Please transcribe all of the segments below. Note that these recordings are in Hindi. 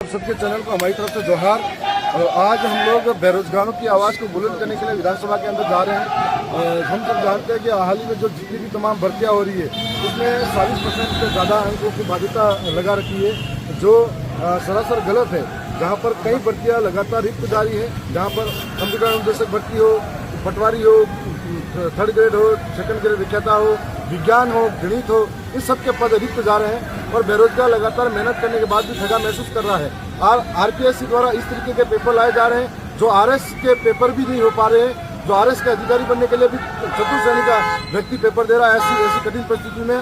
सबके चैनल को हमारी तरफ से जोहार। आज हम लोग बेरोजगारों की आवाज़ को बुलंद करने के लिए विधानसभा के अंदर जा रहे हैं। हम सब जानते हैं कि हाल ही में जो जितनी भी तमाम भर्तियाँ हो रही है उसमें 40% से ज़्यादा अंकों की बाध्यता लगा रखी है, जो सरासर गलत है। जहाँ पर कई भर्तियाँ लगातार रिक्त जारी है, जहाँ पर कंप्यूटर अनुदेशक भर्ती हो, पटवारी हो, थर्ड ग्रेड हो, सेकंड ग्रेड विक्रेता हो, विज्ञान हो, गणित हो, इस सब के पद रिक्त जा रहे हैं और बेरोजगार लगातार मेहनत करने के बाद भी ठगा महसूस कर रहा है। आरपीएससी द्वारा इस तरीके के पेपर लाए जा रहे हैं जो आरएस के पेपर भी नहीं हो पा रहे हैं, जो आरएस के अधिकारी बनने के लिए भी चतुर्थ श्रेणी का व्यक्ति पेपर दे रहा है। ऐसी कठिन परिस्थिति में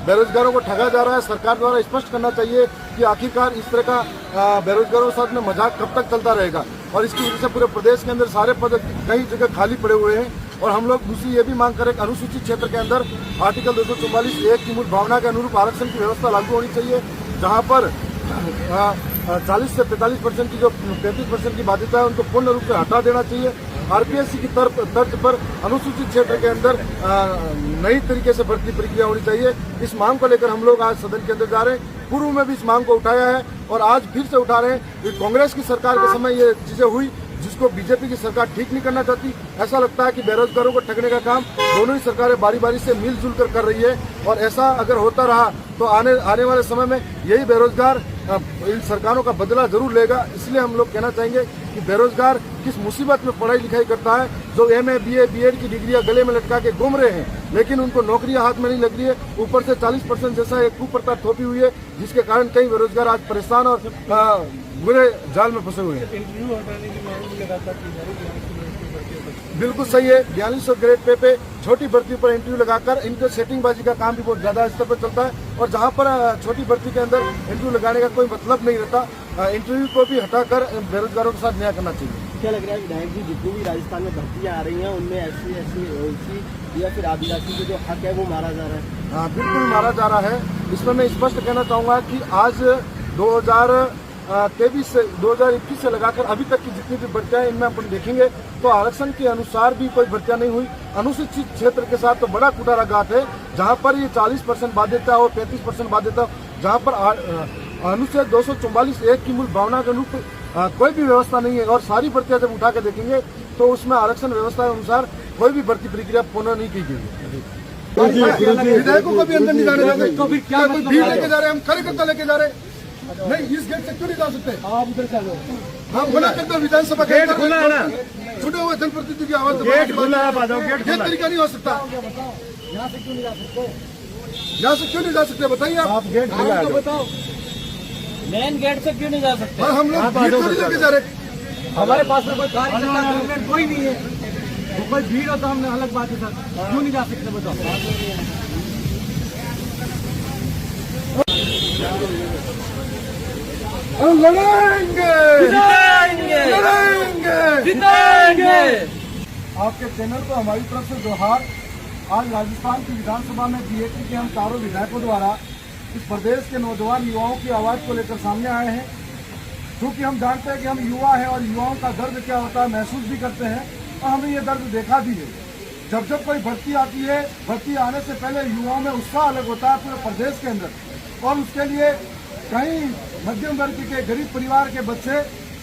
बेरोजगारों को ठगा जा रहा है। सरकार द्वारा स्पष्ट करना चाहिए कि आखिरकार इस तरह का बेरोजगारों के साथ में मजाक कब तक चलता रहेगा, और इसकी वजह से पूरे प्रदेश के अंदर सारे पद कई जगह खाली पड़े हुए हैं। और हम लोग दूसरी ये भी मांग करें कि अनुसूचित क्षेत्र के अंदर आर्टिकल 244(1) की मूल भावना के अनुरूप आरक्षण की व्यवस्था लागू होनी चाहिए, जहां पर 40 से 45% की जो 35% की बाध्यता है उनको पूर्ण रूप से हटा देना चाहिए। आरपीएससी की तर्ज पर अनुसूचित क्षेत्र के अंदर नई तरीके से भर्ती प्रक्रिया होनी चाहिए। इस मांग को लेकर हम लोग आज सदन के अंदर जा रहे हैं। पूर्व में भी इस मांग को उठाया है और आज फिर से उठा रहे हैं। कांग्रेस की सरकार के समय ये चीजें हुई जिसको बीजेपी की सरकार ठीक नहीं करना चाहती। ऐसा लगता है कि बेरोजगारों को ठगने का काम दोनों ही सरकारें बारी बारी से मिलजुल कर रही है, और ऐसा अगर होता रहा तो आने वाले समय में यही बेरोजगार इन सरकारों का बदला जरूर लेगा। इसलिए हम लोग कहना चाहेंगे कि बेरोजगार किस मुसीबत में पढ़ाई लिखाई करता है, जो एमए, बीए, बीएड की डिग्रियां गले में लटका के घूम रहे हैं, लेकिन उनको नौकरियां हाथ में नहीं लग रही है। ऊपर से 40% जैसा एक कुप्रथा थोपी हुई है, जिसके कारण कई बेरोजगार आज परेशान और बुरे जाल में फंसे हुए हैं। इंटरव्यू हटाने की मांग भी लगातार की जा रही है। बिल्कुल सही है। 4200 ग्रेड पे छोटी भर्ती पर इंटरव्यू लगाकर इनके सेटिंगबाजी का काम भी बहुत ज्यादा स्तर पर चलता है, और जहां पर छोटी भर्ती के अंदर इंटरव्यू लगाने का कोई मतलब नहीं रहता। इंटरव्यू को भी हटाकर बेरोजगारों के साथ न्याय करना चाहिए। क्या लग रहा है विधायक जी, जितनी भी राजस्थान में भर्तियां आ रही हैं उनमें एससी या फिर आदिवासी के जो हक है वो मारा जा रहा है? हाँ, बिल्कुल मारा जा रहा है। इसमें मैं स्पष्ट कहना चाहूंगा कि आज 2023 से 2021 से लगाकर अभी तक की जितनी भी भर्तियां इनमें अपन देखेंगे तो आरक्षण के अनुसार भी कोई भर्तियां नहीं हुई। अनुसूचित क्षेत्र के साथ तो बड़ा कुटाराघात है, जहां पर ये 40% बाध्यता हो, 35% बाध्यता, जहां पर अनुच्छेद 244(1) की मूल भावना के अनुरूप कोई भी व्यवस्था नहीं है। और सारी भर्तियां जब उठा के देखेंगे तो उसमें आरक्षण व्यवस्था के अनुसार कोई भी भर्ती प्रक्रिया पूर्ण नहीं की गई है। विधायकों को भी अंदर नहीं जाने देंगे, तो फिर क्या कोई भीड़ लेके जा रहे हैं, हम कार्यकर्ता लेके जा रहे हैं? नहीं, इस गेट से क्यों नहीं जा सकते? आप उधर चलो, हम मना करते हैं। विधानसभा गेट खुला है ना, छुटे हुए जनप्रतिनिधि की आवाज गेट खुला है, आ जाओ, गेट खुला है। ये तरीका नहीं हो सकता। यहाँ से क्यों नहीं जा सकते? यहाँ से क्यों नहीं जा सकते बताइए आप। गेट खुला है, बताओ मेन गेट से क्यों नहीं जा सकते? और हम लोग भीड़ थोड़ी लेके जा रहे। हमारे पास में कोई कार्य कोई नहीं है, तो कोई भीड़ हो तो हमने अलग बात है सर, क्यों नहीं जा सकते बताओ? हम लड़ेंगे, जिताएंगे। आपके चैनल को हमारी तरफ से जोहार। आज राजस्थान की विधानसभा में बीएपी के हम चारों विधायकों द्वारा इस प्रदेश के नौजवान युवाओं की आवाज को लेकर सामने आए हैं, क्योंकि हम जानते हैं कि हम युवा हैं और युवाओं का दर्द क्या होता है महसूस भी करते हैं, और हमने ये दर्द देखा भी है। जब कोई भर्ती आती है, भर्ती आने से पहले युवाओं में उत्साह अलग होता है पूरे प्रदेश के अंदर, और उसके लिए कई मध्यम वर्ग के गरीब परिवार के बच्चे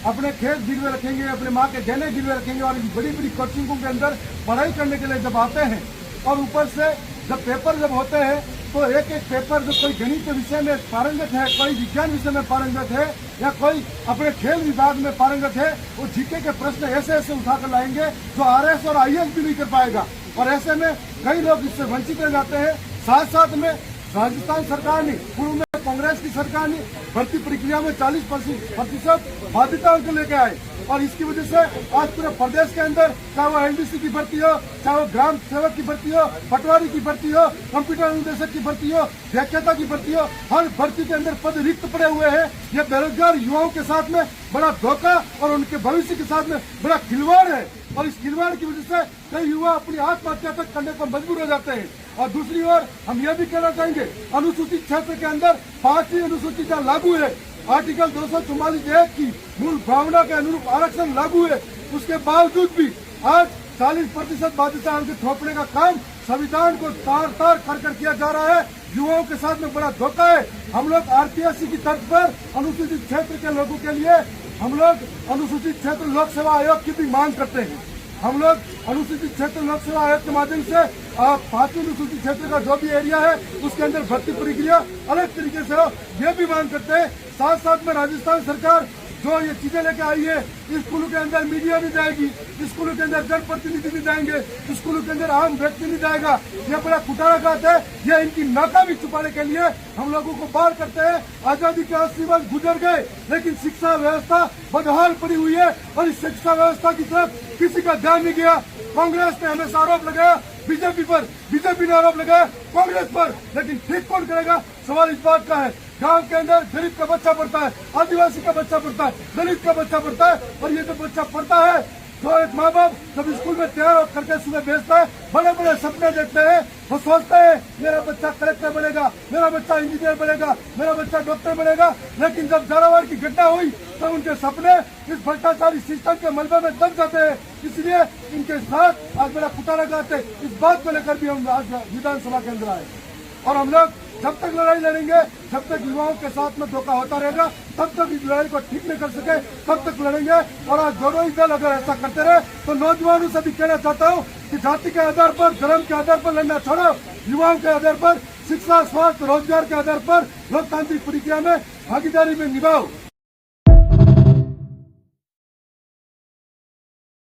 अपने खेत गिरवे रखेंगे, अपने माँ के गहने गिरवे रखेंगे, और बड़ी बड़ी कोचिंगों के अंदर पढ़ाई करने के लिए जब आते हैं, और ऊपर से जब पेपर जब होते हैं तो एक एक पेपर जो कोई गणित के विषय में पारंगत है, कोई विज्ञान विषय में पारंगत है, या कोई अपने खेल विभाग में पारंगत है, वो जीके के प्रश्न ऐसे उठाकर लाएंगे जो आरएस और आईएएस भी नहीं कर पाएगा। और ऐसे में कई लोग इससे वंचित रह जाते हैं। साथ साथ में राजस्थान सरकार ने, पूर्व में कांग्रेस की सरकार ने भर्ती प्रक्रिया में 40% बाध्यताओं को लेकर आए, और इसकी वजह से आज पूरे प्रदेश के अंदर चाहे वो एलडीसी की भर्ती हो, चाहे वो ग्राम सेवक की भर्ती हो, पटवारी की भर्ती हो, कंप्यूटर अनुदेशक की भर्ती हो, व्याख्याता की भर्ती हो, हर भर्ती के अंदर पद रिक्त पड़े हुए हैं। ये बेरोजगार युवाओं के साथ में बड़ा धोखा और उनके भविष्य के साथ में बड़ा खिलवाड़ है, और इस खिलवाड़ की वजह से कई युवा अपनी आत्महत्या तक करने पर मजबूर हो जाते हैं। और दूसरी ओर हम यह भी कहना चाहेंगे, अनुसूचित क्षेत्र के अंदर 5वीं अनुसूची का लागू है, आर्टिकल 244(1) की मूल भावना के अनुरूप आरक्षण लागू है, उसके बावजूद भी आज 40% बाध्यता थोपने का काम संविधान को तार तार कर किया जा रहा है। युवाओं के साथ में बड़ा धोखा है। हम लोग आरपीएससी की तर्ज पर अनुसूचित क्षेत्र के लोगों के लिए हम लोग अनुसूचित क्षेत्र लोक सेवा आयोग की भी मांग करते हैं। हम लोग अनुसूचित क्षेत्र लोक सेवा आयोग के माध्यम से 5वीं अनुसूचित क्षेत्र का जो भी एरिया है उसके अंदर भर्ती प्रक्रिया अलग तरीके से हो, ये भी मांग करते हैं। साथ साथ में राजस्थान सरकार जो ये चीजें लेके आई है, स्कूलों के अंदर मीडिया भी जाएगी, स्कूलों के अंदर जनप्रतिनिधि भी जाएंगे, स्कूलों के अंदर आम व्यक्ति नहीं जाएगा, ये बड़ा कुटाराघात है। ये इनकी नाकामी छुपाने के लिए हम लोगों को बाहर करते हैं। आजादी के 80 वर्ष गुजर गए, लेकिन शिक्षा व्यवस्था बदहाल पड़ी हुई है और इस शिक्षा व्यवस्था की तरफ किसी का ध्यान नहीं गया। कांग्रेस ने हमेशा आरोप लगाया बीजेपी पर, बीजेपी ने आरोप लगाया कांग्रेस पर, लेकिन ठीक कौन करेगा? सवाल इस बात का है। गांव के अंदर गरीब का बच्चा पढ़ता है, आदिवासी का बच्चा पढ़ता है, दलित का बच्चा पढ़ता है, और ये जो बच्चा पढ़ता है तो एक माँ बाप जब स्कूल में तैयार करके सुबह भेजता है, बड़े बड़े सपने देखते हैं, वो सोचते हैं मेरा बच्चा कलेक्टर बनेगा, मेरा बच्चा इंजीनियर बनेगा, मेरा बच्चा डॉक्टर बनेगा। लेकिन जब झालावाड़ की घटना हुई तो उनके सपने इस भ्रष्टाचारी सिस्टम के मलबे में दब जाते हैं। इसलिए इनके साथ आज बड़ा कुटाराघात है। इस बात को लेकर भी हम आज विधानसभा के अंदर आए और हम लोग जब तक लड़ाई लड़ेंगे, जब तक युवाओं के साथ में धोखा होता रहेगा, तब तक इस लड़ाई को ठीक नहीं कर सके, तब तक लड़ेंगे। और आज दोनों ही दल अगर ऐसा करते रहे तो नौजवानों से भी कहना चाहता हूँ कि जाति के आधार पर, धर्म के आधार पर लड़ना छोड़ो, युवाओं के आधार पर, शिक्षा, स्वास्थ्य, रोजगार के आधार पर लोकतांत्रिक प्रक्रिया में भागीदारी में निभाओ।